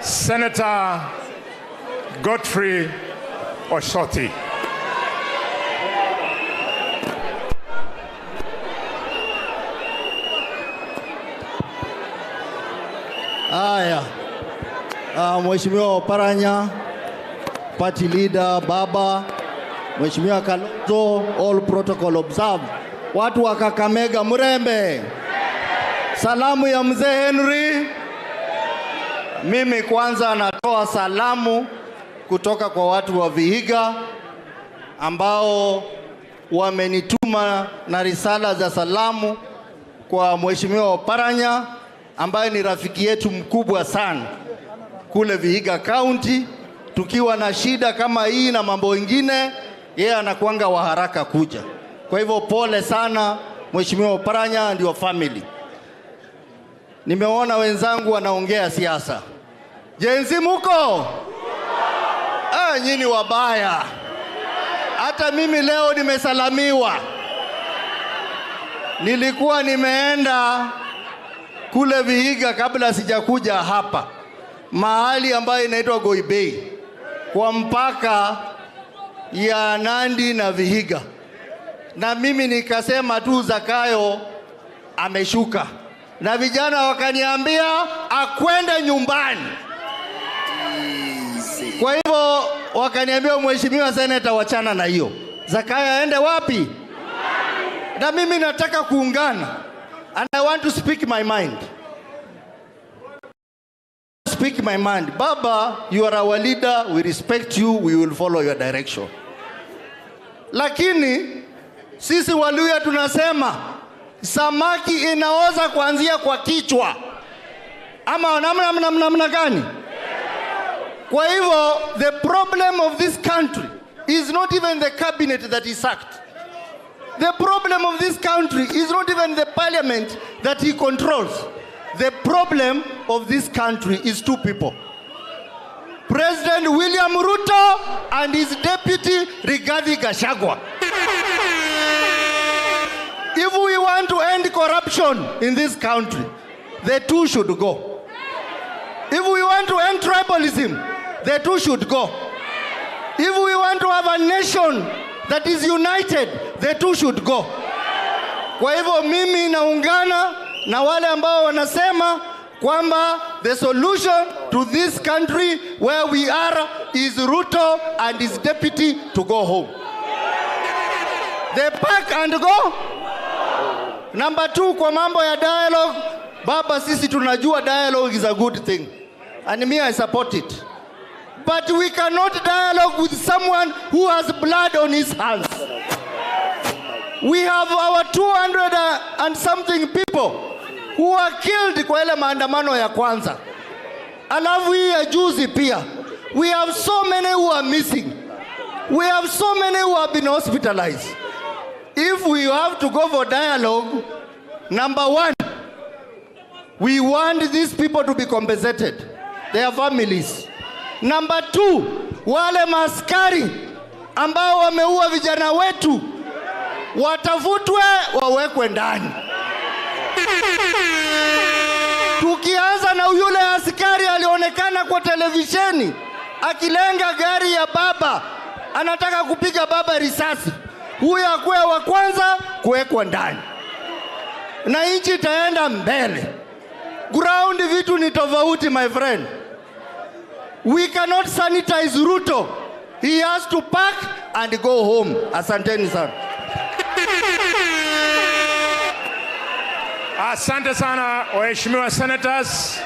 Senator Godfrey Oshoti. Aya, Mheshimiwa Oparanya, party leader, Baba, Mheshimiwa Kalonzo, all protocol observed. Watu wa Kakamega Murembe. Salamu ya Mzee Henry. Mimi kwanza natoa salamu kutoka kwa watu wa Vihiga ambao wamenituma na risala za salamu kwa Mheshimiwa Oparanya ambaye ni rafiki yetu mkubwa sana kule Vihiga County. Tukiwa na shida kama hii na mambo mengine, yeye anakuanga wa haraka kuja. Kwa hivyo pole sana Mheshimiwa Oparanya and your family. Nimeona wenzangu wanaongea siasa. Jenzi muko? Nyinyi wabaya. Hata mimi leo nimesalamiwa. Nilikuwa nimeenda kule Vihiga kabla sijakuja hapa, mahali ambayo inaitwa Goibei, kwa mpaka ya Nandi na Vihiga. Na mimi nikasema tu Zakayo ameshuka. Na vijana wakaniambia akwende nyumbani. Kwa hivyo wakaniambia Mheshimiwa Senator, wachana na hiyo. Zakayo aende wapi? Na mimi nataka kuungana. And I want to speak my mind. Speak my mind. Baba, you are our leader. We respect you. We will follow your direction. Lakini sisi Waluya tunasema samaki inaoza kuanzia kwa kichwa. Ama namna gani? Kwa hivyo, the problem of this country is not even the cabinet that is sacked. The problem of this country is not even the parliament that he controls. The problem of this country is two people. President William Ruto and his deputy Rigathi Gachagua. If we want to end corruption in this country, the two should go. If we want to end tribalism, the two should go. If we want to have a nation that is united, the two should go. Kwa hivyo mimi naungana na wale ambao wanasema kwamba the solution to this country where we are is Ruto and his deputy to go home. They pack and go. Number 2, kwa mambo ya dialogue, Baba, sisi tunajua dialogue is a good thing. And me, I support it. But we cannot dialogue with someone who has blood on his hands. We have our 200 and something people who are killed kwa ile maandamano ya kwanza. Alafu hii ya juzi pia. We have so many who are missing. We have so many who have been hospitalized. If we have to go for dialogue, number 1, we want these people to be compensated, their families. Number 2, wale maskari ambao wameua vijana wetu watafutwe, wawekwe ndani. Tukianza na yule askari alionekana kwa televisheni akilenga gari ya baba, anataka kupiga baba risasi, huyo akuwe wa kwanza kuwekwa ndani, na nchi itaenda mbele. Ground vitu ni tofauti, my friend. We cannot sanitize Ruto. He has to pack and go home. Asanteni sana. Asante sana waheshimiwa senators.